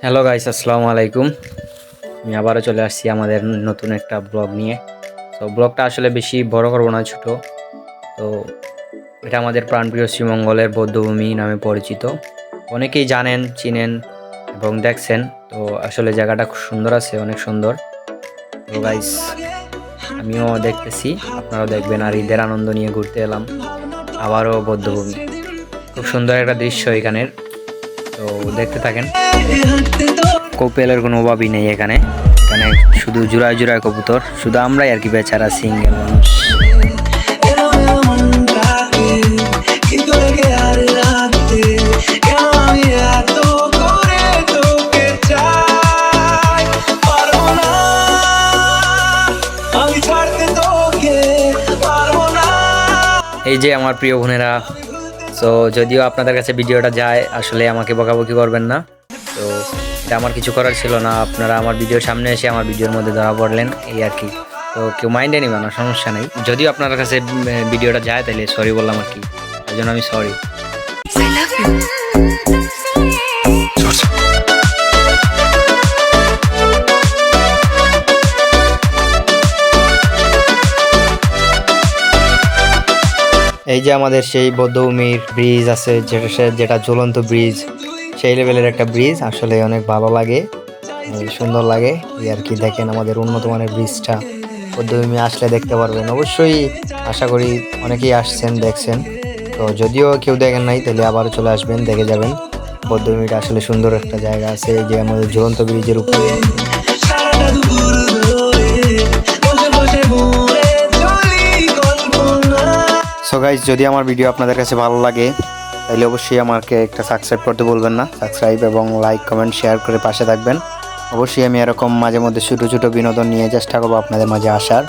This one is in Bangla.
হ্যালো গাইস, আসসালামু আলাইকুম। আমি আবারও চলে আসছি আমাদের নতুন একটা ব্লগ নিয়ে। তো ব্লগটা আসলে বেশি বড় করবো না, ছোট। তো এটা আমাদের প্রাণপ্রিয় শ্রীমঙ্গলের বৌদ্ধভূমি নামে পরিচিত। অনেকেই জানেন, চিনেন এবং দেখছেন। তো আসলে জায়গাটা খুব সুন্দর আছে, অনেক সুন্দর। তো গাইস, আমিও দেখতেছি, আপনারাও দেখবেন। আর ঈদের আনন্দ নিয়ে ঘুরতে এলাম আবারও বৌদ্ধভূমি। খুব সুন্দর একটা দৃশ্য এখানের। তো দেখতে থাকেন। কপিলের কোনো অভাবই নেই এখানে। এখানে শুধু জোড়ায় জোড়ায় কবুতর, শুধু আমরাই আর কি বেচারা সিঙ্গেল মানুষ। এই যে আমার প্রিয় বোনেরা। তো যদিও আপনাদের কাছে ভিডিওটা যায়, আসলে আমাকে বকাবকি করবেন না। তো এটা আমার কিছু করার ছিল না, আপনারা আমার ভিডিওর সামনে এসে আমার ভিডিওর মধ্যে ধরা পড়লেন, এই আর কি। তো কেউ মাইন্ডে নিবা না, সমস্যা নেই। যদিও আপনার কাছে ভিডিওটা যায়, তাহলে সরি বললাম আর কি, তাই জন্য আমি সরি। এই যে আমাদের সেই বৌদ্ধভূমির ব্রিজ আছে, যেটা ঝুলন্ত ব্রিজ, সেই লেভেলের একটা ব্রিজ। আসলে অনেক ভালো লাগে, সুন্দর লাগে এই আর কি। দেখেন আমাদের উন্নত মানের ব্রিজটা, বৌদ্ধভূমি আসলে দেখতে পারবেন অবশ্যই। আশা করি অনেকেই আসছেন, দেখছেন। তো যদিও কেউ দেখেন নাই, তাহলে আবার চলে আসবেন, দেখে যাবেন। বৌদ্ধভূমিটা আসলে সুন্দর একটা জায়গা আছে, এই যে আমাদের ঝুলন্ত ব্রিজের উপরে। সো গাইস, যদি আমার ভিডিও আপনাদের কাছে ভালো লাগে, তাহলে অবশ্যই আমাকে একটা সাবস্ক্রাইব করতে বলবেন না। সাবস্ক্রাইব এবং লাইক, কমেন্ট, শেয়ার করে পাশে থাকবেন। অবশ্যই আমি এরকম মাঝে মধ্যে ছোটো ছোটো বিনোদন নিয়ে চেষ্টা করবো আপনাদের মাঝে আসার।